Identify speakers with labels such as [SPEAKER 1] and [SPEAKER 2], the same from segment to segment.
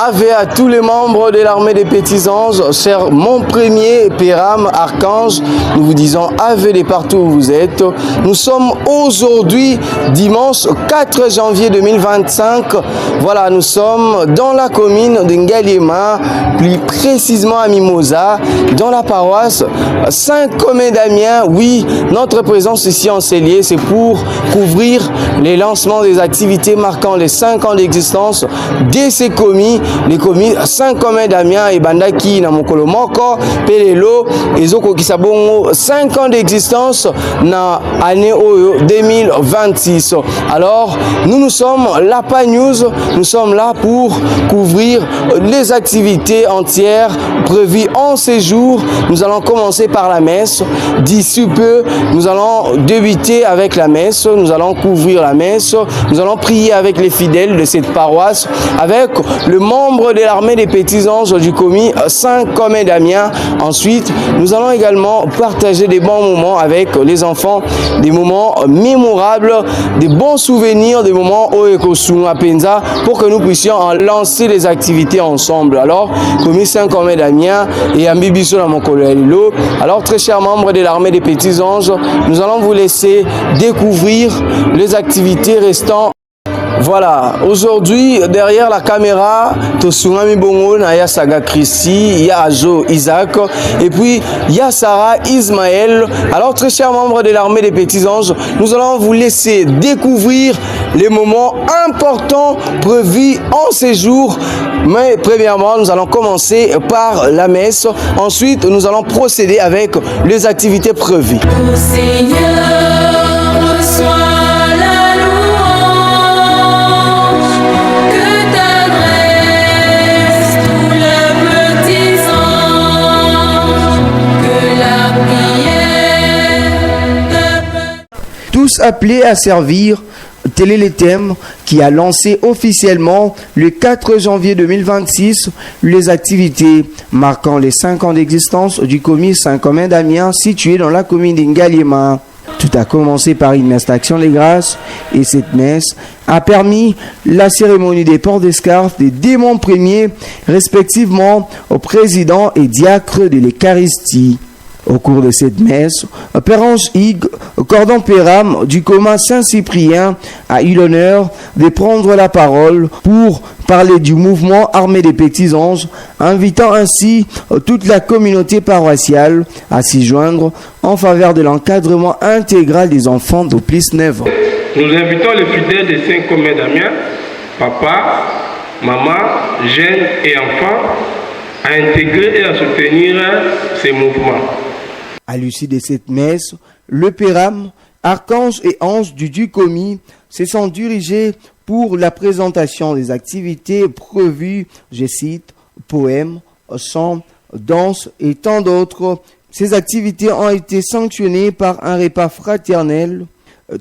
[SPEAKER 1] Ave à tous les membres de l'armée des petits anges, cher mon premier Péram, archange, nous vous disons Ave de partout où vous êtes. Nous sommes aujourd'hui dimanche 4 janvier 2025. Voilà, nous sommes dans la commune de Ngaliema, plus précisément à Mimosa, dans la paroisse Saint-Comé-Damien. Oui, notre présence ici en Célier, c'est pour couvrir les lancements des activités marquant les 5 ans d'existence de ces commis. Les commis Saint-Comé-Damien et Bandaki na mokolo moko pelelo ezoko kisabongo 5 ans d'existence na année 2026. Alors nous sommes la PA News, nous sommes là pour couvrir les activités entières prévues en séjour. Nous allons commencer par la messe. D'ici peu, nous allons débuter avec la messe, nous allons couvrir la messe, nous allons prier avec les fidèles de cette paroisse, avec le membre de l'armée des petits anges du commis Saint-Comé-Damien. Ensuite, nous allons également partager des bons moments avec les enfants, des moments mémorables, des bons souvenirs, des moments au Ekosunga Penza, pour que nous puissions lancer les activités ensemble. Alors, commis Saint-Comé-Damien et Ambibiso na mokolo ya lelo. Alors, très chers membres de l'armée des petits anges, nous allons vous laisser découvrir les activités restant. Voilà, aujourd'hui, derrière la caméra, Tosungami Bongo, il y a Saga Christy, il y a Azo Isaac, et puis il y a Sarah Ismaël. Alors, très chers membres de l'armée des petits anges, nous allons vous laisser découvrir les moments importants prévus en séjour. Mais premièrement, nous allons commencer par la messe. Ensuite, nous allons procéder avec les activités prévues.
[SPEAKER 2] Ô Seigneur, reçois la louange que t'adressent tous les petits anges, que la prière
[SPEAKER 1] Tous appelés à servir, tel est le thème qui a lancé officiellement le 4 janvier 2026 les activités marquant les 5 ans d'existence du commis Saint-Comé-Damien situé dans la commune d'Ingaliema. Tout a commencé par une messe d'Action des Grâces et cette messe a permis la cérémonie des ports d'escarpe des démons premiers respectivement au président et diacre de l'Eucharistie. Au cours de cette messe, Père Ange Hugues, cordon Péram du commun Saint-Cyprien, a eu l'honneur de prendre la parole pour parler du mouvement armé des petits anges, invitant ainsi toute la communauté paroissiale à s'y joindre en faveur de l'encadrement intégral des enfants de plus de 9 ans.
[SPEAKER 3] Nous invitons les fidèles de Saint-Comé-Damien, papa, maman, jeunes et enfants, à intégrer et à soutenir ces mouvements.
[SPEAKER 1] À l'issue de cette messe, le Péram, archange et ange du Dieu commis, se sont dirigés pour la présentation des activités prévues, je cite, poèmes, chants, danses et tant d'autres. Ces activités ont été sanctionnées par un repas fraternel.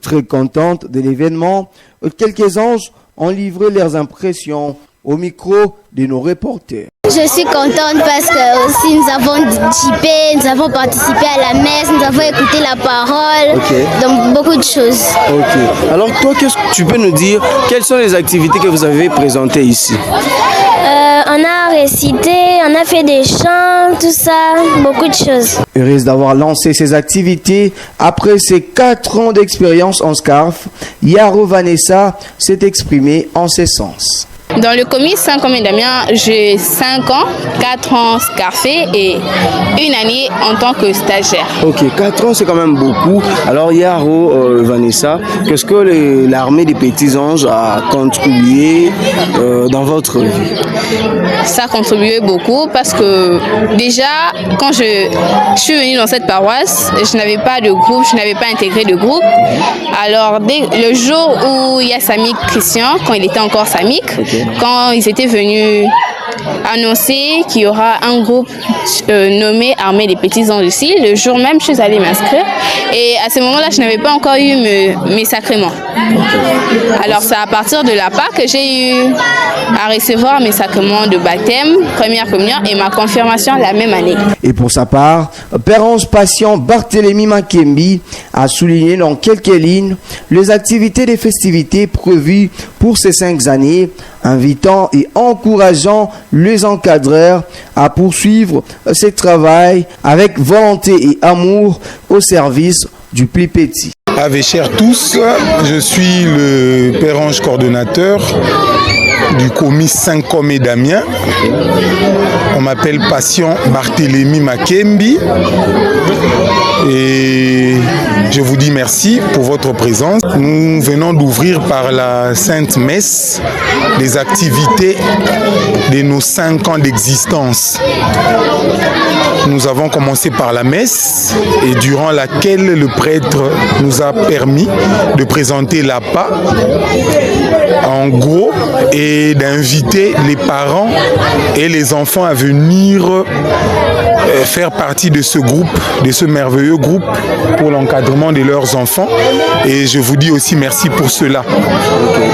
[SPEAKER 1] Très contente de l'événement, quelques anges ont livré leurs impressions au micro de nos reporters.
[SPEAKER 4] Je suis contente parce que aussi nous avons chipé, nous avons participé à la messe, nous avons écouté la parole, donc beaucoup de choses.
[SPEAKER 1] Ok. Alors toi, qu'est-ce que tu peux nous dire? Quelles sont les activités que vous avez présentées ici?
[SPEAKER 4] On a récité, on a fait des chants, tout ça, beaucoup de choses.
[SPEAKER 1] Heureuse d'avoir lancé ces activités après ses 4 ans d'expérience en SCARF, Yaro Vanessa s'est exprimée en ce sens.
[SPEAKER 5] Dans le commis Saint-Comé-Damien, j'ai 5 ans, 4 ans scarfé et 1 année en tant que stagiaire.
[SPEAKER 1] Ok, 4 ans c'est quand même beaucoup. Alors Yaro, Vanessa, qu'est-ce que l'armée des petits anges a contribué dans votre vie?
[SPEAKER 5] Ça a contribué beaucoup parce que déjà, quand je suis venue dans cette paroisse, je n'avais pas de groupe, je n'avais pas intégré de groupe. Alors, dès le jour où il y a Samik Christian, quand il était encore Samik, quand ils étaient venus annoncer qu'il y aura un groupe nommé Armée des Petits Anges ici, le jour même, je suis allée m'inscrire. Et à ce moment-là, je n'avais pas encore eu mes sacrements. Alors, c'est à partir de la PA que j'ai eu à recevoir mes sacrements de baptême, première communion et ma confirmation la même année.
[SPEAKER 1] Et pour sa part, Père Ange Patient Barthélemy Makembi a souligné dans quelques lignes les activités des festivités prévues pour ces 5 années invitant et encourageant les encadreurs à poursuivre ce travail avec volonté et amour au service du plus petit.
[SPEAKER 6] Ave chers tous, je suis le Père Ange coordonnateur du commis Saint-Comé d'Amiens. On m'appelle Patient Barthélemy Makembi et je vous dis merci pour votre présence. Nous venons d'ouvrir par la Sainte Messe les activités de nos 5 ans d'existence. Nous avons commencé par la messe et durant laquelle le prêtre nous a permis de présenter l'APA en gros et d'inviter les parents et les enfants à venir faire partie de ce groupe, de ce merveilleux groupe pour l'encadrement de leurs enfants. Et je vous dis aussi merci pour cela.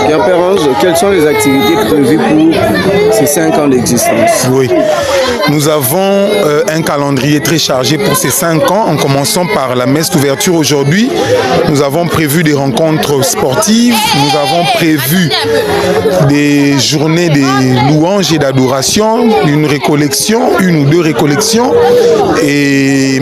[SPEAKER 1] Bien, Père Ange, quelles sont les activités prévues pour ces 5 ans d'existence?
[SPEAKER 6] Oui, nous avons un calendrier très chargé pour ces 5 ans, en commençant par la messe d'ouverture aujourd'hui. Nous avons prévu des rencontres sportives, nous avons prévu des journées de louanges et d'adoration, une récollection, 1 ou 2 récollections et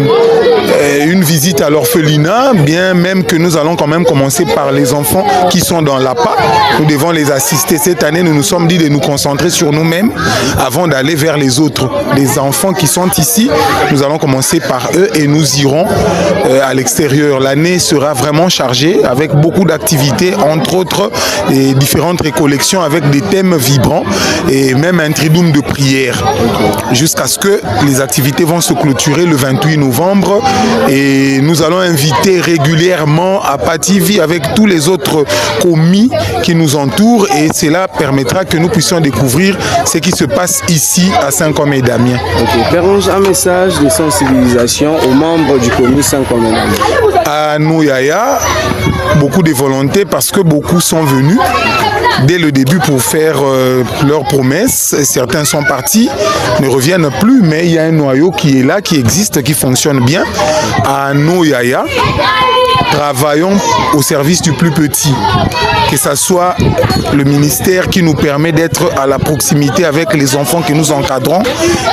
[SPEAKER 6] une visite à l'orphelinat, bien même que nous allons quand même commencer par les enfants qui sont dans l'APA. Nous devons les assister. Cette année, nous nous sommes dit de nous concentrer sur nous-mêmes avant d'aller vers les autres. Les enfants qui sont ici, nous allons commencer par eux et nous irons à l'extérieur. L'année sera vraiment chargée avec beaucoup d'activités, entre autres et différentes récollections avec des thèmes vibrants et même un triduum de prière jusqu'à ce que les activités vont se clôturer le 28 novembre et nous allons inviter régulièrement à Pativi avec tous les autres commis qui nous entourent et cela permettra que nous puissions découvrir ce qui se passe ici à Saint-Comé d'Amiens.
[SPEAKER 1] Okay. Père Ange, un message de sensibilisation aux membres du commis Saint-Comé d'Amiens.
[SPEAKER 6] À Noyaya, beaucoup de volonté parce que beaucoup sont venus dès le début pour faire leurs promesses. Certains sont partis, ne reviennent plus, mais il y a un noyau qui est là, qui existe, qui fonctionne bien. À Noyaya, travaillons au service du plus petit, que ce soit le ministère qui nous permet d'être à la proximité avec les enfants que nous encadrons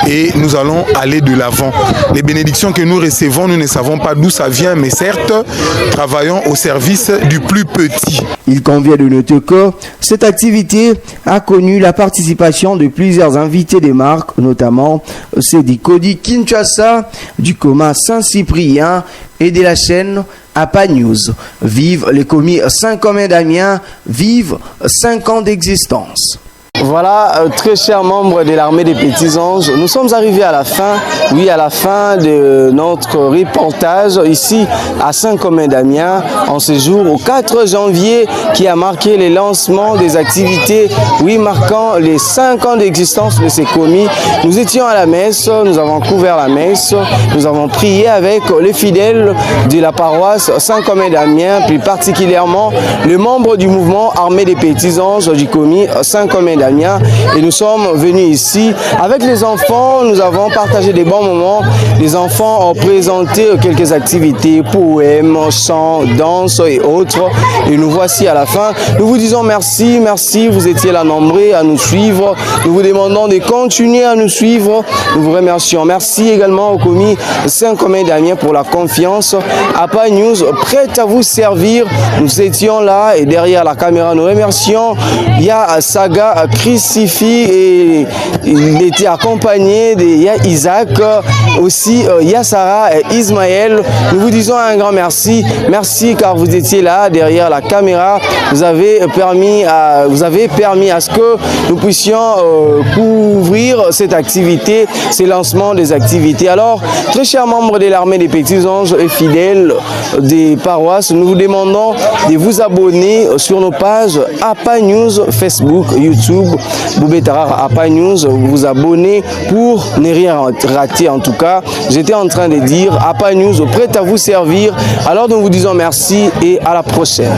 [SPEAKER 6] et nous allons aller de l'avant. Les bénédictions que nous recevons, nous ne savons pas d'où ça vient, mais certes, travaillons au service du plus petit.
[SPEAKER 1] Il convient de noter que cette activité a connu la participation de plusieurs invités des marques, notamment ceux du Cody Kinshasa, du coma Saint-Cyprien et de la chaîne APA News. Vive les commis Saint-Comé d'Amiens, vive 5 ans d'existence. Voilà, très chers membres de l'armée des Petits Anges, nous sommes arrivés à la fin, oui, à la fin de notre reportage ici à Saint-Comé d'Amiens, en ce jour au 4 janvier qui a marqué le lancement des activités, oui, marquant les 5 ans d'existence de ces commis. Nous étions à la messe, nous avons couvert la messe, nous avons prié avec les fidèles de la paroisse Saint-Comé d'Amiens, plus particulièrement les membres du mouvement armée des Petits Anges du commis Saint-Comé d'Amiens. Et nous sommes venus ici avec les enfants, nous avons partagé des bons moments. Les enfants ont présenté quelques activités, poèmes, chants, danses et autres. Et nous voici à la fin. Nous vous disons merci, merci, vous étiez là nombreux à nous suivre. Nous vous demandons de continuer à nous suivre. Nous vous remercions. Merci également au commis Saint-Comé d'Amiens pour la confiance. APA News, prête à vous servir. Nous étions là et derrière la caméra, nous remercions. Il y a Saga Crucifix et il était accompagné de Isaac, aussi il y a Sarah et Ismaël. Nous vous disons un grand merci. Merci car vous étiez là derrière la caméra. Vous avez permis à ce que nous puissions couvrir cette activité, ces lancements des activités. Alors, très chers membres de l'armée des Petits Anges et fidèles des paroisses, nous vous demandons de vous abonner sur nos pages APA News, Facebook, YouTube, Boubé Tarar APA News, vous abonnez pour ne rien rater. En tout cas, j'étais en train de dire APA News prête à vous servir. Alors nous vous disons merci et à la prochaine.